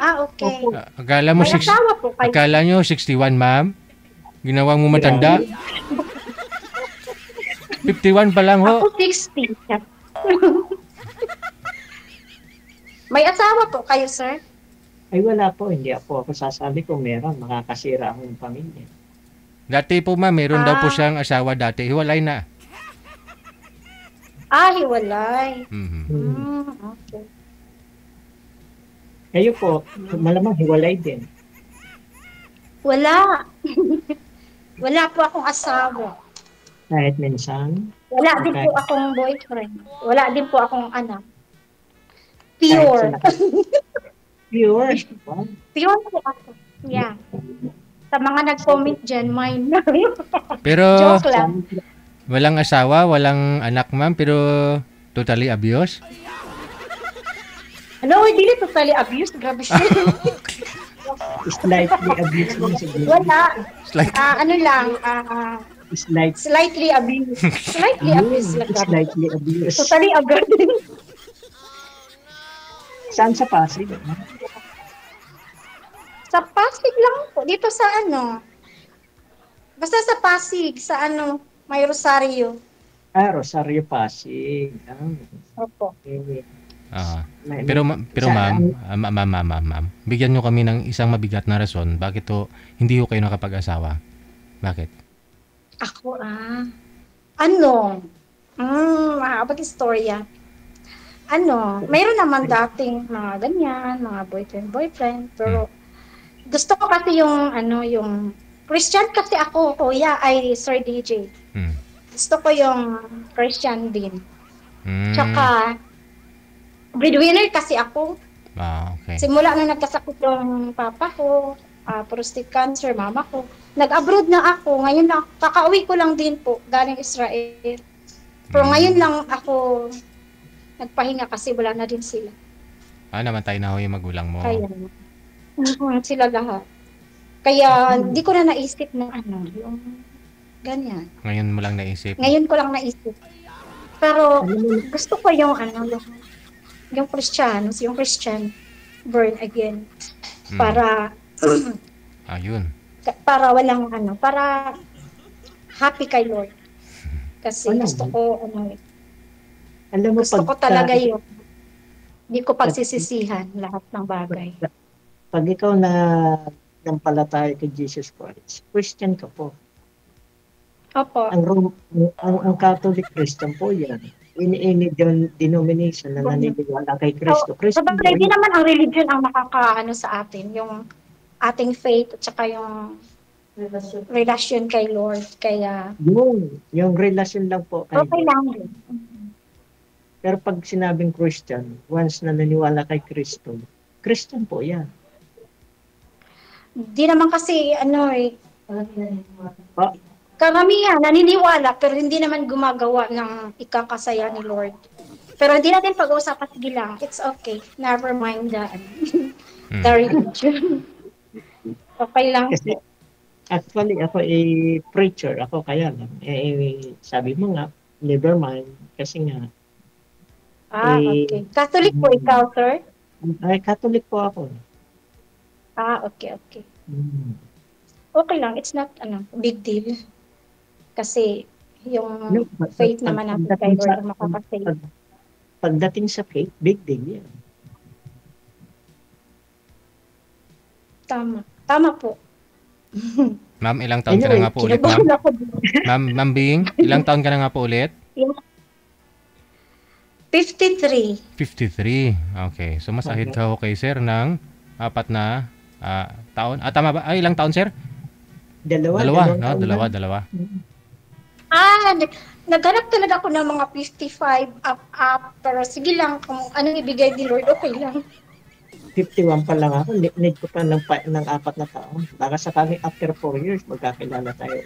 Okay. Akala mo May asawa po kayo. Akala nyo 61, ma'am? Ginawang mo matanda? 51 pa lang ho. Ako 60. May asawa po kayo, sir? Ay wala po, hindi ako sasabi kung meron, makakasira akong pamilya. Dati po, ma'am, meron daw po siyang asawa dati. Hiwalay na. Hiwalay. Mhm. Okay. Kayo po, malamang hiwalay din. Wala. Wala po akong asawa. Kahit minsan. Wala din po akong boyfriend. Wala din po akong anak. Pure. Pure? Pure po ako. Yeah. Sa mga nag-comment dyan, mine. Pero, Joke lang. walang asawa, walang anak, ma'am, pero totally abuse? No, hindi na totally abuse. Grabe siya. Slightly abuse mo siguro. Wala. Ano lang, slightly abuse. Slightly abuse lang. Slightly abuse. Totally abuse. Saan sa Pasig? Sa Pasig lang po. Dito sa ano. Basta sa Pasig. Sa ano. May Rosario. Rosario Pasig. Opo. Okay. Pero ma'am, bigyan nyo kami ng isang mabigat na rason bakit hindi ko kayo nakapag-asawa. Bakit? Ako ano? Mahabang istorya. Mayroon naman dating mga ganyan, mga boyfriend, pero gusto ko kasi yung Christian kasi ako, kuya, Sir DJ. Gusto ko yung Christian din. Tsaka, breadwinner kasi ako. Okay. Simula na nagkasakit yung papa ko, prostate cancer, mama ko. Nag-abroad na ako. Ngayon lang, kakauwi ko lang din po, galing Israel. Pero ngayon lang ako nagpahinga kasi wala na din sila. Namatay na ho yung magulang mo. Kaya, sila lahat. Kaya, hindi ko na naisip na yung ganyan. Ngayon mo lang naisip? Ngayon ko lang naisip. Pero, gusto ko yung yung Christian born again. Para, ayun. Para walang para happy kay Lord. Kasi gusto ko, gusto ko talaga yun. Hindi ko pagsisisihan lahat ng bagay. Pag ikaw na nampalataya kay Jesus Christ, Christian ka po. Opo. Ang Catholic Christian po yan. Any denomination na naniniwala kay Kristo. Hindi naman ang religion ang makakaano sa atin, yung ating faith at saka yung relasyon kay Lord. Kaya yung relasyon lang po kay okay lang din. Pero pag sinabing Christian, once na naniwala kay Kristo, Christian po yan. Hindi naman kasi karamihan naniniwala pero hindi naman gumagawa ng ikakasaya ni Lord. Pero hindi natin pag-uusapan, sige lang. It's okay. Never mind the religion. Okay lang. Kasi, actually, ako preacher. Ako kaya lang. Sabi mo nga, never mind. Kasi nga. Okay. Catholic po ikaw, sir? Catholic po ako. Okay. Okay lang. It's not, big deal. Kasi, yung faith naman natin kay Lord makakasave. Pagdating sa faith, big deal yan. Tama po. Ma'am, ilang taon ka na nga po ulit, ma'am? Ma'am Bing, ilang taon ka na nga po ulit? 53. 53. Okay. So, mas ahead ka ho kay sir ng 4 na taon. Tama ba? Ilang taon, sir? Dalawa. Naghanap talaga ako ng mga 55 up. Pero sige lang, kung anong ibigay ni Lord, okay lang. 51 pa lang ako. Need ko pa ng 4 na taon. Baka sakaling after 4 years, magkakilala tayo.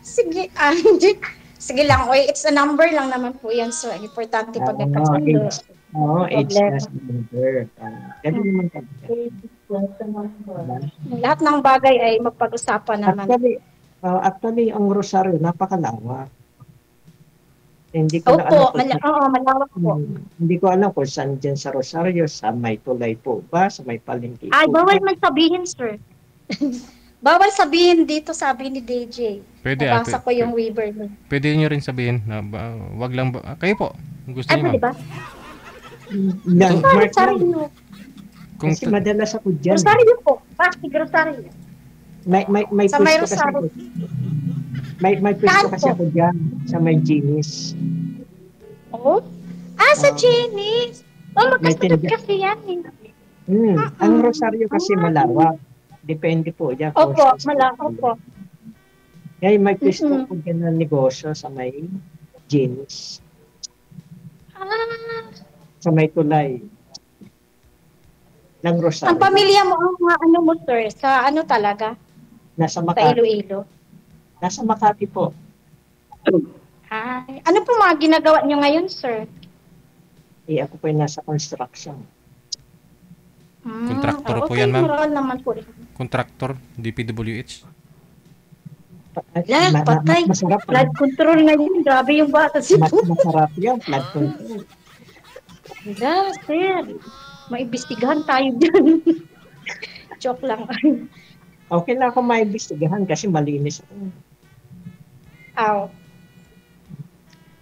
Sige, sige lang. It's a number lang naman po yan. So, importante pag nagkasundo. Age na number. Ganun naman talaga. Lahat ng bagay ay magpag-usapan naman. Actually, ang Rosario, napakalawak. Hindi ko na alam Opo, kung oo, malawak po. hindi ko alam kung saan dyan sa Rosario, sa may tulay po ba, sa may palengke Ay, po bawal ba? man sabihin, sir. Bawal sabihin dito, sabi ni DJ. Pwede Nabasa ko yung waiver niya. pwede nyo rin sabihin na wag lang kayo po. Kung gusto Ay, niyo, pwede ma'am. ba? Landmark lang. Rosario. Kung Kasi madalas ako dyan. Rosario po. Pasig Rosario. May Sa may pwesto kasi Rosario. ako. May pwesto Saan kasi po? ako dyan sa may Genius. Oh? Ah, sa Ah. Jenny's. Oh, May magkasunod tinda- kasi yan eh. Ang Rosario kasi malawak. Depende po dyan. kung Opo, saan- opo. Kaya may pwesto Mm-mm. po dyan ng negosyo sa may Genius. Ah, Sa may tulay. Ng Rosario. ang pamilya mo, ang mga ano mo, sir, sa ano talaga? Nasa Sa Makati. Iloilo. Nasa Makati po. Ay, ano po mga ginagawa niyo ngayon, sir? Ako po yung nasa construction. Kontraktor po okay, yan, ma'am. moral naman po. Contractor, DPWH. Lah, patay. Masarap. Blood control ngayon. Grabe yung bata si po. Masarap yan. Flood control. Yeah, sir. Maibistigahan tayo dyan. Joke lang. Okay na ako maibistigahan kasi malinis ako. Aw.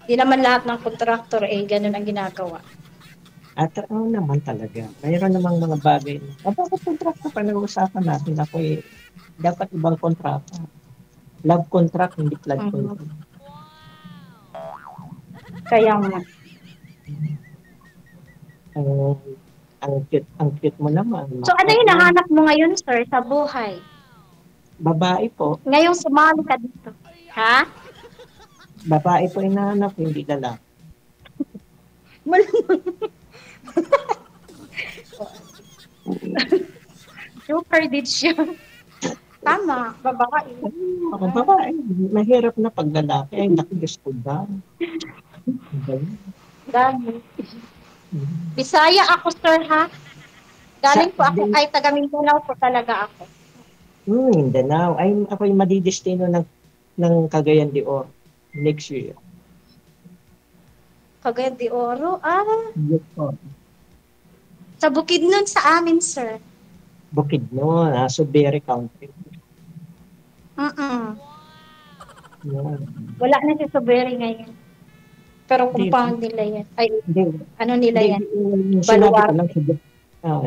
Di naman lahat ng kontraktor ganun ang ginagawa. At naman talaga. Mayroon namang mga bagay. Bakit kontrata pa nag-uusapan natin? Ako dapat ibang kontrata. Love contract, hindi flood contract. Kaya nga. Ang cute mo naman. So ano yung hinahanap mo ngayon, sir, sa buhay? Babae po. Ngayong sumali ka dito. Ha? Babae po hinahanap, hindi lalaki. Super did siya. Tama, babae. Ako babae. Mahirap na pag lalaki. Ay, nakigis ko ba? Dami. Bisaya ako, sir, ha? Galing po ako kay taga Mindanao po talaga ako. Mindanao. Ay, ako yung madidestino ng Cagayan de Oro next year. Cagayan de Oro? Yes po. Sa Bukidnon sa amin, sir. Bukidnon, Subiri Country. Yeah. Wala na si Soberi ngayon. Pero compound nila yan. Ay, ano nila yan?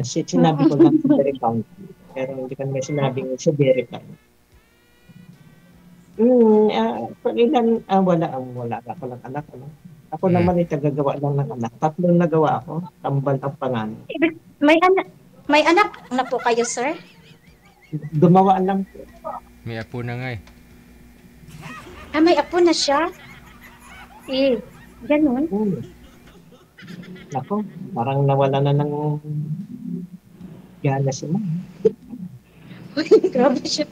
Sinabi ko lang Subiri Country. Pero hindi ko naman sinabing Subiri Country. Wala ako lang anak. Ako naman ay tagagawa lang ng anak. 3 nagawa ako. Tambal ang pangalan. May anak na po kayo, sir? Gumawa lang po. May apo na nga eh. May apo na siya? Ganun. Ako, parang nawala na ng gana si Ma'am. Grabe siya.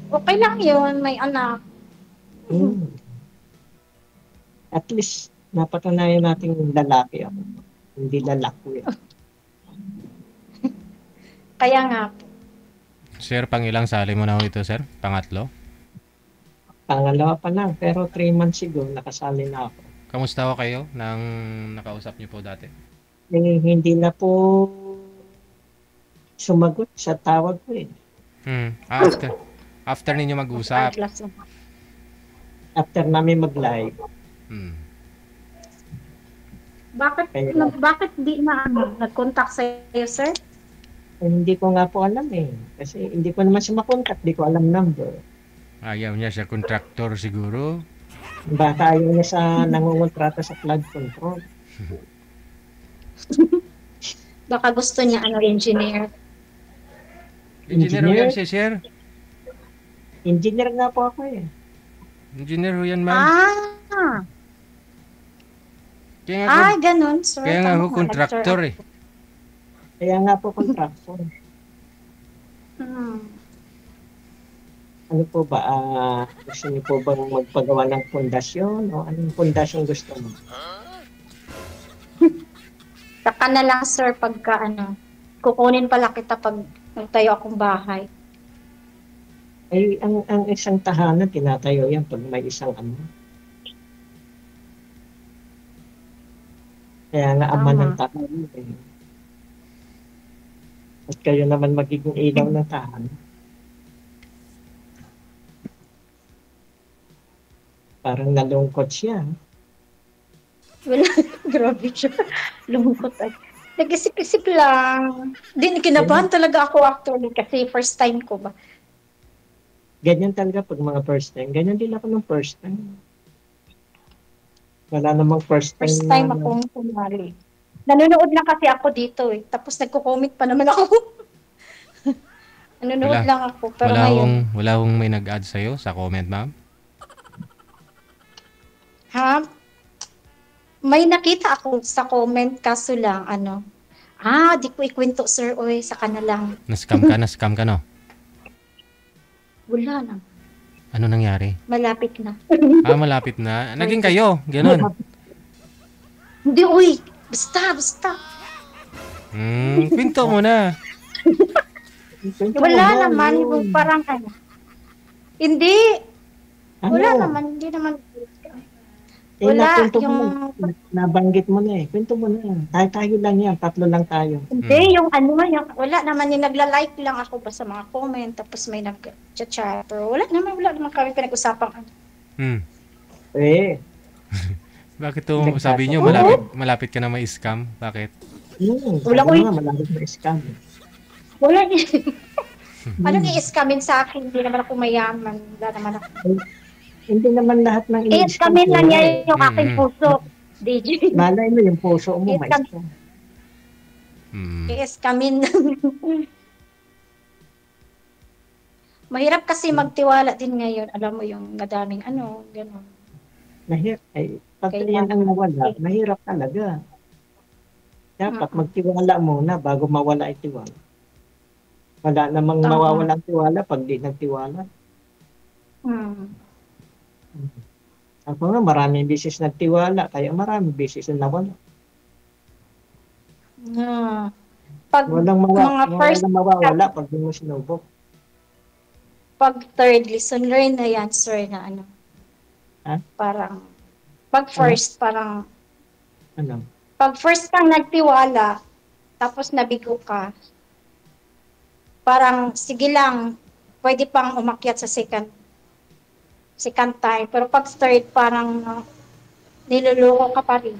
Okay lang yun, may anak. At least, napatunayan natin lalaki ako. Hindi lalaki. Kaya nga. Sir, pangilang sali mo na ito, sir? Pangatlo? Pangalawa pa lang, pero 3 months ago, nakasali na ako. Kamusta ko kayo nang nakausap niyo po dati? Hindi na po sumagot sa tawag ko eh. After ninyo mag-usap. After namin mag-live. Bakit di na nag-contact sa'yo, sir? Hindi ko nga po alam eh. Kasi hindi ko naman siya makontak. Hindi ko alam number. Ayaw niya sa contractor siguro. Baka ayaw niya sa nangungontrata sa flood control. Baka gusto niya engineer. Engineer yan siya, sir. Engineer nga po ako eh. Engineer ho yan, ma'am. Ganun, sir. Kaya nga ho, contractor eh. Kaya nga po contractor. Ano po ba? Gusto niyo po bang magpagawa ng pundasyon? O anong pundasyon gusto mo? Saka na lang, sir, pagka kukunin pala kita pag nagtayo akong bahay. Ay, ang isang tahanan, tinatayo yan pag may isang Kaya nga ama ng Tama. tahanan eh. At kayo naman magiging ilaw ng tahanan. Parang nalungkot siya. Wala, grabe siya. Lungkot ay. Nag-isip-isip lang. Din, kinabahan talaga ako actually kasi first time ko ba. Ganyan talaga pag mga first time. Ganyan din ako nung first time. Wala namang first time First na time akong sumali. Nanonood lang kasi ako dito eh. Tapos nagko-comment pa naman ako. Nanonood Wala. lang ako. Pero ngayon, Wala hong may nag-add sa'yo sa comment, ma'am? ha? May nakita ako sa comment kaso lang, ano, di ko ikwento sir, oy, sa kanilang. Na-scam ka, no? Wala na. Ano nangyari? Malapit na. Malapit na. Naging kayo, ganun. Hindi, uy. Basta. Kwento mo na. Wala naman. Yung parang ano. Hindi. Wala Ano? naman. Hindi naman. Wala. Wala. Yung... Nabanggit mo na eh. Kwento mo na. Tayo lang yan. 3 lang tayo. Hindi. Yung ano. Wala naman. Yung nagla-like lang ako ba sa mga comment. Tapos may nag-chat. Pero wala naman kami pinag-usapang ano. Eh. Bakit to sabi nyo malapit ka na may scam? Bakit? Wala ko malapit na scam. Wala Anong i-scamin sa akin? Hindi naman ako mayaman. Wala naman ako. Hindi naman lahat ng I-scamin lang niya yung aking puso. DJ. Malay mo yung puso mo ma-scam. I-scamin lang. Mahirap kasi magtiwala din ngayon. Alam mo yung madaming ano, gano'n. Mahirap. Pag yan ang nawala, mahirap talaga. Dapat magtiwala muna bago mawala ang tiwala. Wala namang mawawala ang tiwala pag di nagtiwala. Ako nga, maraming beses nagtiwala, kaya maraming beses na nawala. Pag walang mawawala pag di mo sinubok. Pag third lesson learn na yan, sir, na ano. Parang, pag first, parang, pag first kang nagtiwala, tapos nabigo ka, parang, sige lang, pwede pang umakyat sa second time. Pero pag third, parang, niluloko ka pa rin.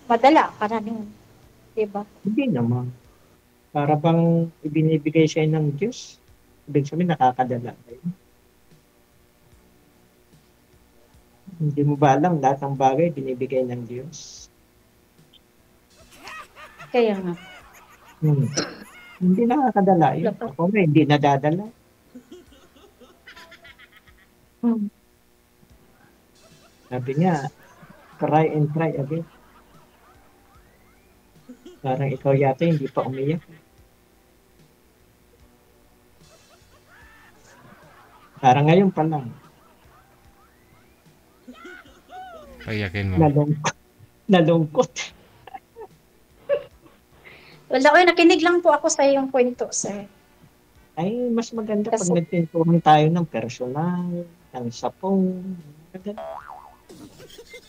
Madala ka na nun. Diba? Hindi naman. Para bang ibinibigay siya ng Diyos. Ibig sabihin, nakakadala kayo. Hindi mo ba alam, lahat ng bagay binibigay ng Diyos? Kaya nga. Hindi nakakadala yun. Ako nga, hindi nadadala. Sabi nga, try and try again. Parang ikaw yata hindi pa umiyak. Parang ngayon pa lang. Payakin mo. Nalungkot. Wala ko, nakinig lang po ako sa iyong kwento, sir. Ay, mas maganda pag nagtintuhan tayo ng personal, ng sapong.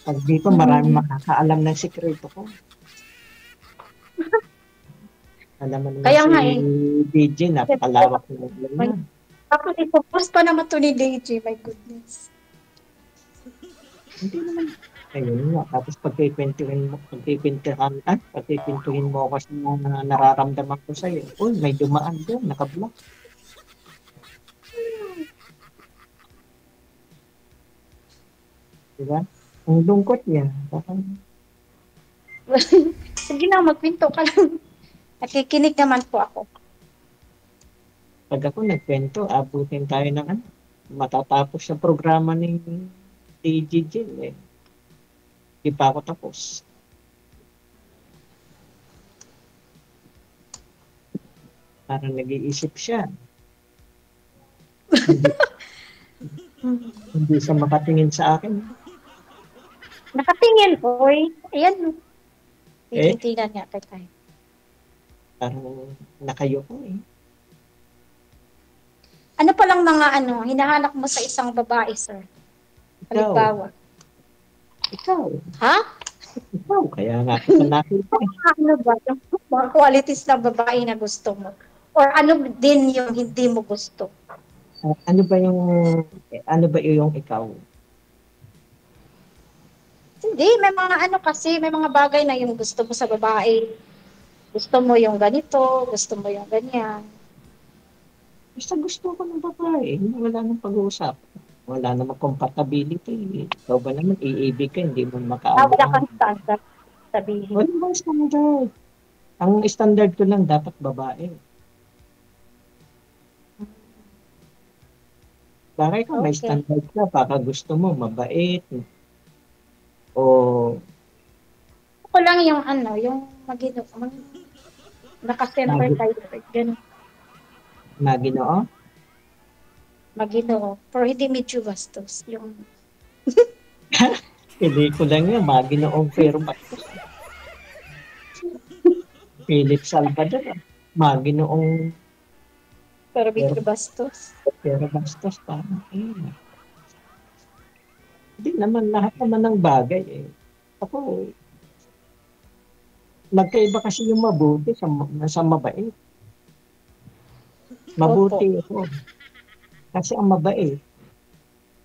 Pag dito, maraming makakaalam ng sikreto ko. Alam mo naman kaya si nga DJ, napakalawak na. Tapos ipopost pa naman to ni DJ, my goodness. Hindi naman. Ayun nga, tapos pagkikwentuhin mo ako sa mga nararamdaman ko sa'yo. Uy, may dumaan doon, nakablock. Diba? Ang lungkot niya. Sige na, magpinto ka lang. Nakikinig naman po ako. Pag ako nagkwento, abutin tayo ng matatapos sa programa ng DJJ eh. Di pa ako tapos. Parang nag-iisip siya. Hindi siya makatingin sa akin. Nakatingin, oy. Ayan. Titinan niya tayo. Parang nakayo ko eh. Ano palang mga hinahanap mo sa isang babae, sir? Halimbawa. Ikaw. Ha? Ikaw, kaya nga kita nakita. Ano ba yung mga qualities na babae na gusto mo? Or ano din yung hindi mo gusto? Ano ba yung ikaw? Hindi, may mga ano kasi, may mga bagay na yung gusto mo sa babae. Gusto mo yung ganito, gusto mo yung ganyan. Basta gusto ko ng babae, wala nang pag-uusap. Wala namang compatibility. Ikaw ba naman, iibig ka, hindi mo Wala makaano. kang standard sabihin. Wala bang standard? Ang standard ko lang dapat babae. Bakit kung may Okay. standard ka, baka gusto mo mabait, o Ako lang yung ano, yung naka-center Mag- tayo. Ganun, maginoo, maginoo. Pero hindi medyo bastos. Yung, hindi ko lang yan, maginoong pero bastos. Philip Salvador, maginoong pero medyo bastos. pero bastos, parang, Hindi naman, lahat naman ng bagay, Ako, magkaiba kasi yung mabuti sa mabait. Mabuti ako. Kasi ang mabait,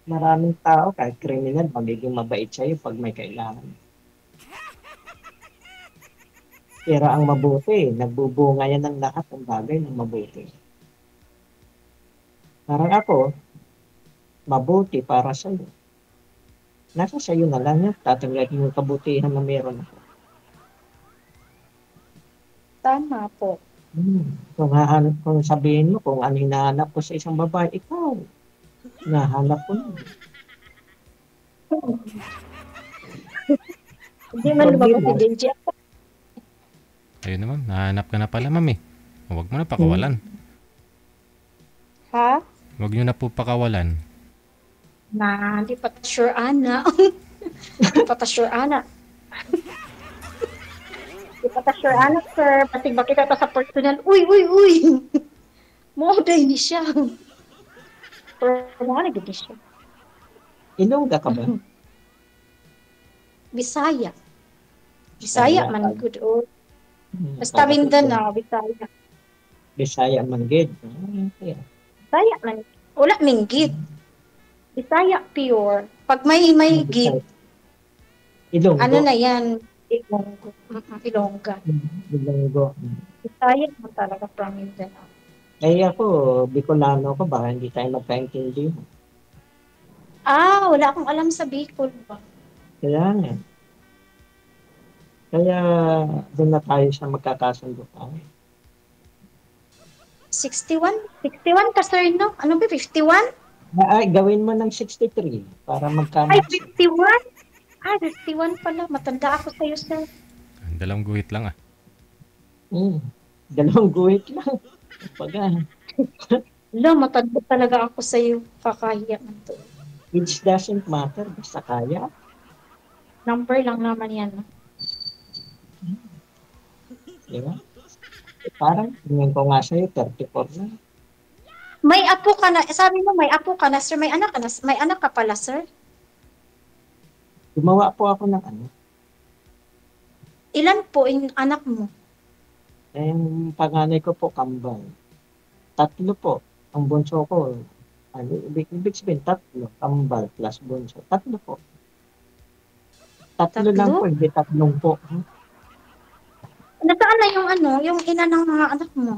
maraming tao, kahit kriminal, magiging mabait sa'yo pag may kailangan. Pero ang mabuti, nagbubunga yan ng lahat ng bagay ng mabuti. Parang ako, mabuti para sa'yo. Nasa sa'yo na lang yan, tatanggalin mo yung kabutihan na meron ako. Tama po. Kung sabihin mo kung ano hinahanap ko sa isang babae, ikaw, hinahanap ko na. Hindi man lumabas si Benji. Ayun naman, nahanap ka na pala, ma'am eh. Huwag mo na pakawalan. Ha? Huwag nyo na po pakawalan. Hindi pa sure, Ana. Hindi pa sure, Ana. Hindi pa sure, Ana, sir. Pati ba kita sa personal? Uy! Moda hindi siya. Pero mga nagiging siya. Ilongga ka ba? Bisaya. Bisaya man good. Basta Para Mindanao, Bisaya. Bisaya man gid. Bisaya man. Wala minggit. Bisaya pure. Pag may gid, Ilonggo. ano na yan? Ilonggo. Ilongga. Ilonggo. Bisaya mo talaga from Mindanao. Ako, Bicolano ko, baka hindi tayo magkaintindi. Wala akong alam sa Bicol ba? Kaya nga. Kaya doon na tayo sa magkakasundo tayo. 61? 61 ka, sir, no? Ano ba, 51? Ay, gawin mo ng 63 para magkano. Ay, 51? 51 pala. Matanda ako sa'yo, sir. Dalawang guhit lang ah. Dalawang guhit lang. Matanda talaga ako sa'yo. Kakahiya man to. Age doesn't matter. Basta kaya. Number lang naman yan. No? Diba? Parang, tingin ko nga sa'yo, 34 na. May apo ka na. Sabi mo, may apo ka na, sir. May anak ka na. May anak ka pala, sir. Gumawa po ako ng ano. Ilan po yung anak mo? Yung panganay ko po, kambal. 3 po. Ang bunso ko, ibig sabihin, 3. Kambal plus bunso. 3 po. 3 lang po, hindi 3 po. Nasaan na yung ina ng mga anak mo?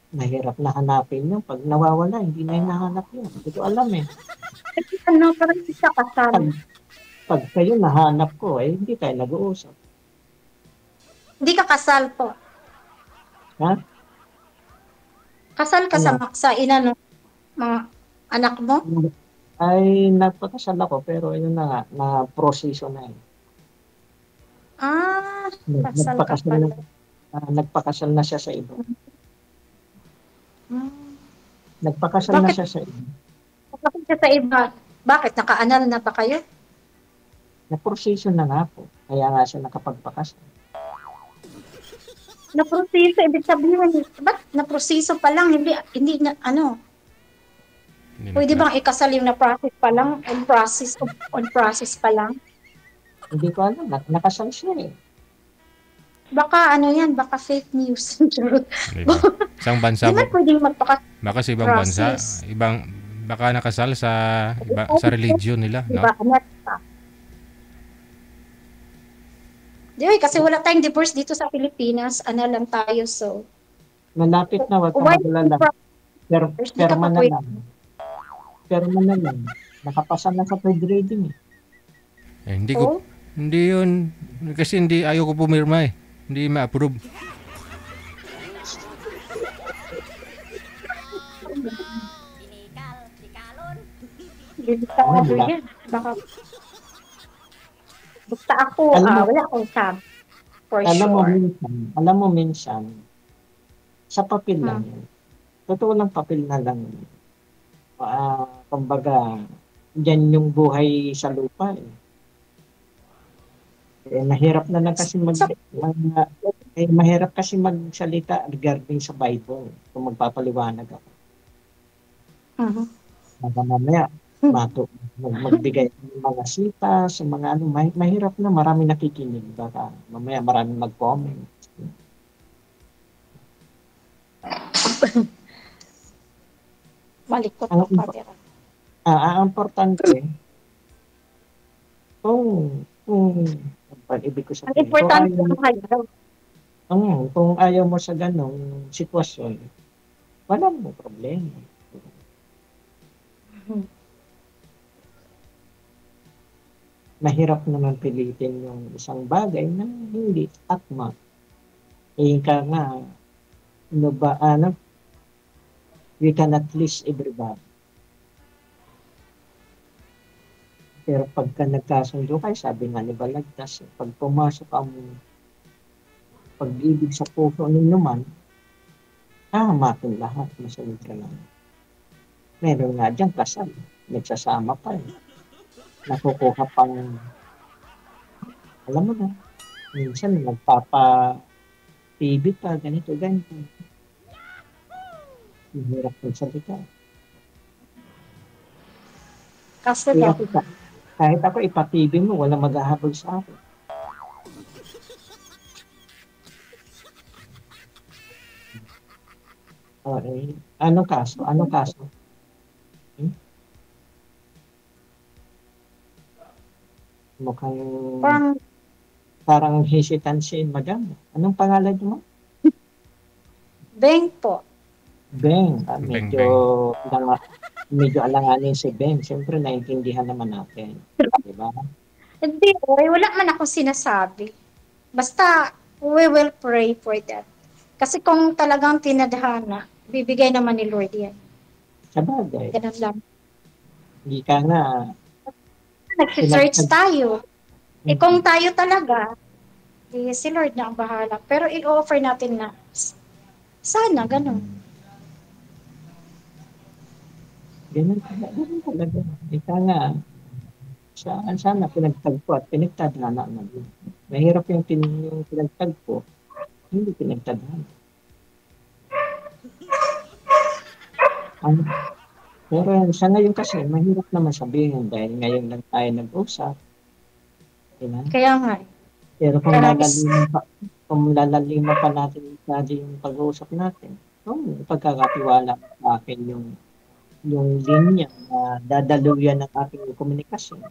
Mahirap na hanapin yun. Pag nawawala, hindi na hinahanap yun. Hindi ko alam eh. Parang hindi siya kasal. Pag kayo nahanap ko, hindi tayo nag-uusap. Hindi ka kasal po. Ha? Kasal ka sa ina ng mga anak mo? Ay, nagpakasal ako, pero yun na nga, na-proseso na yun. Kasal ka pala. Nagpakasal na siya sa iba. Nagpakasal na siya sa iba. Bakit siya sa iba? Bakit? Naka-anal na ba kayo? Na-proseso na nga po. Kaya nga siya nakapagpakasal. Na-proseso, ibig sabihin, ba't na-proseso pa lang? Hindi na, pwede bang ikasal yung na-process pa lang? On process pa lang? Hindi ko alam, nakasal siya eh. Baka ano yan, baka fake news. Charot. Diba? Isang bansa Di man pwedeng baka sa ibang bansa, process. baka nakasal sa religion nila, no? Diba? Di ba, kasi wala tayong divorce dito sa Pilipinas. Ano lang tayo, so. Malapit na, wag kang Why magalala. di ka Perma pa na pwede? lang. Perma na lang. Nakapasa na sa third reading eh. Hindi yun, kasi ayaw ko pumirma eh. Hindi ma-approve. Delikado yan. Basta ako, wala akong sabi. For sure. Alam mo minsan, sa papel lang yun. Totoo lang papel na lang. Kumbaga, dyan yung buhay sa lupa eh. Mahirap na lang kasi mahirap kasi magsalita regarding sa Bible kung magpapaliwanag ako. Mamaya, magbigay ng mga sita sa mga ano, mahirap na, marami nakikinig. Baka mamaya marami mag-comment. Malikot ang patira. Ang importante, ibig ko sabihin, ang importante kung ayaw mo sa ganong sitwasyon, wala mo problema. Mahirap naman pilitin yung isang bagay na hindi akma. Ka nga, we cannot please everybody. Pero pagka nagkasundo kayo, sabi nga ni Balagtas, pag pumasok ang pag-ibig sa puso ninyo man, hahamakin lahat, masunod ka lang. Meron nga dyan kasal, nagsasama pa eh. Nakukuha pang, alam mo na, minsan nagpapa-TV pa, ganito. Hirap ng salita. Kasi kahit ako ipa-TV mo, wala maghahabol sa akin. Okay. Anong kaso? Mukhang parang hesitant si madam. Anong pangalan mo? Beng po. Beng. Medyo alanganin si Beng. Siyempre, naiintindihan naman natin. Diba? Hindi, wala man akong sinasabi. Basta, we will pray for that. Kasi kung talagang tinadhana, bibigay naman ni Lord yan. Sabagay. Ganun lang. Hindi ka nga. Nag-search tayo. Kung tayo talaga, si Lord na ang bahala. Pero i-offer natin na sana, ganun. Ganun talaga. Ika nga, sana pinagtagpo at pinagtadhana naman. Mahirap yung pinagtagpo, hindi pinagtadhana. Pero sa ngayon kasi, mahirap naman sabihin dahil ngayon lang tayo nag-usap. Diba? Kaya nga. Pero kung lalaliman pa natin yung pag-uusap natin, pagkakatiwala sa akin yung linya na dadaluyan ng ating komunikasyon.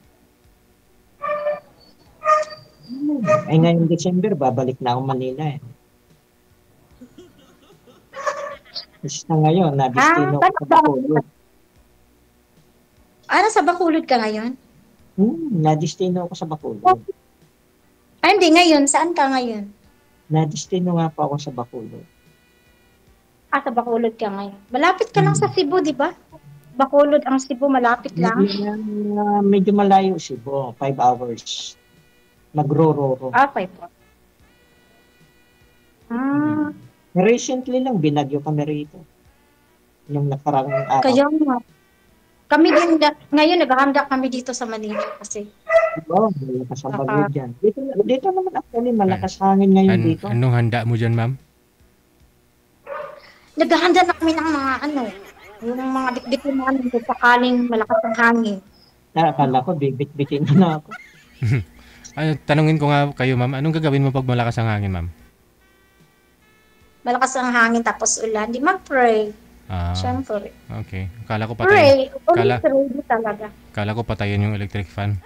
Ngayong December, babalik na ako Manila eh. Kasi na ngayon, na-destino ko sa Bacolod. Sa Bacolod ka ngayon? Na-destino ako sa Bacolod. Hindi, ngayon. Saan ka ngayon? Na-destino nga po ako sa Bacolod. Sa Bacolod ka ngayon. Malapit ka lang sa Cebu, di ba? Bacolod ang Cebu, malapit lang. Medyo malayo Cebu, 5 hours. Magro-roro. 5 hours. Recently lang, binagyo kami rito. Yung nakarang araw. Kaya nga. Kami din, ngayon naghahanda kami dito sa Manila kasi. Malakas ang bagyo dyan. Dito naman actually, malakas hangin ngayon dito. Anong handa mo dyan, ma'am? Naghahanda na kami ng mga yung mga bitbit na sakaling malakas ang hangin. Akala ko, bibit-bitin na ako. Tanungin ko nga kayo, ma'am. Anong gagawin mo pag malakas ang hangin, ma'am? Malakas ang hangin tapos ulan. Di mag-pray. Ah, Siyempre. okay. Kala ko patayin. Pray. Kala, Ulit pray talaga. kala ko patayin yung electric fan.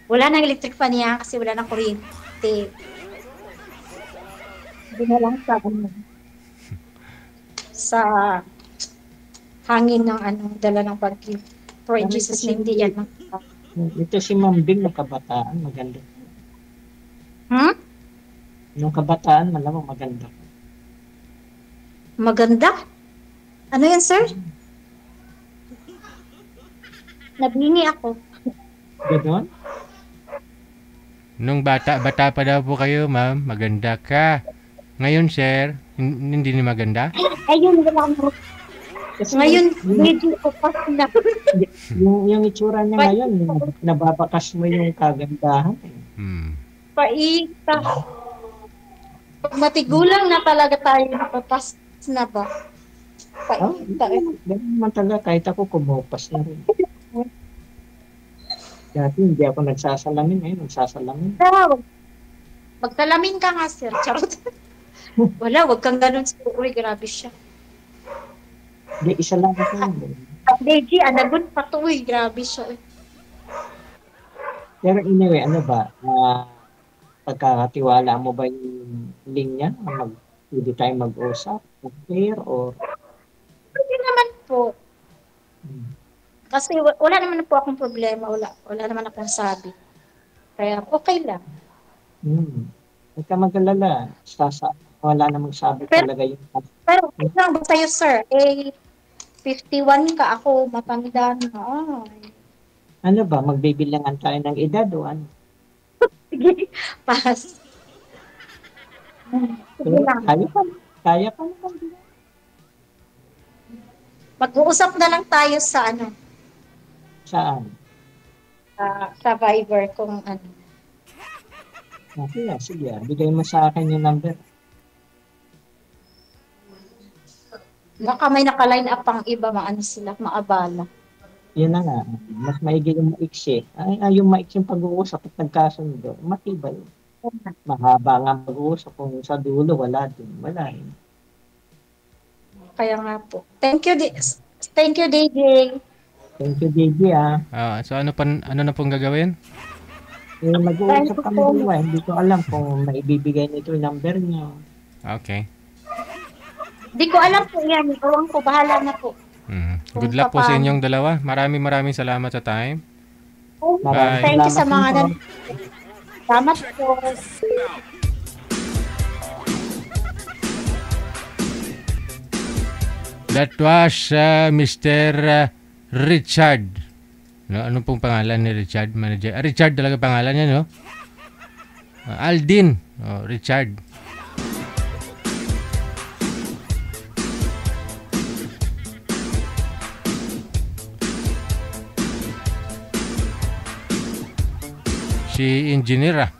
Wala nang electric fan niya kasi wala nang kuryente. Hindi na lang sa hangin ng dala ng bagyo. For in Jesus name, hindi yan. Ito si Ma'am Bing ng kabataan, maganda. Yung kabataan, malamang maganda. Maganda? Ano yan, sir? Nabingi ako. Ganon? Nung bata pa daw po kayo, ma'am, maganda ka. Ngayon, sir, hindi ni maganda? Ayun, wala mo. Ngayon, medyo upas na. yung itsura niya ngayon, nababakas mo yung kagandahan. Paita. Pag matigulang na talaga tayo, napapas na ba? Paita. Ganun naman talaga, kahit ako kumupas na rin. Dati hindi ako nagsasalamin, ngayon nagsasalamin. Magsalamin ka nga, sir. Charot. Wala, wag kang ganun. Uy, grabe siya. Hindi, isa lang ako. Deji, anagun pa to. Uy, grabe siya. Pero anyway, ano ba? Pagkakatiwala mo ba yung linya? Pwede tayo mag-usap? Mag-share? Or... Pwede naman po. Kasi wala naman po akong problema. Wala naman akong sabi. Kaya okay lang. Huwag ka mag-alala. Wala namang sabi talaga yung... Pero lang ba sa'yo, sir? 51 ka ako. Matanda na. Ano ba? Magbibilangan tayo ng edad o ano? Sige. Pass. Sige lang. Kaya pa naman. Mag-uusap na lang tayo sa Saan? Sa Viber kung ano. Okay, sige. Bigay mo sa akin yung number. Baka may naka-line up pang iba, sila, maabala. Yun na nga. Mas maigi yung maiksi. Yung maiksi yung pag-uusap at nagkasundo, matibay. Mahaba nga mag-uusap. Kung sa dulo, wala din. Wala rin. Kaya nga po. Thank you, DJ. Thank you, DJ, So ano na pong gagawin? Mag-uusap kami dalawa. Hindi ko alam kung maibibigay nito yung number niyo. Okay. Hindi ko alam po yan. Iwan ko. Bahala na po. Good luck po sa inyong dalawa. Maraming salamat sa time. Bye. Thank you sa mga salamat po. That was Mr. Richard. Ano pong pangalan ni Richard? Manager. Richard talaga pangalan niya, no? Aldin. Richard. Si engineer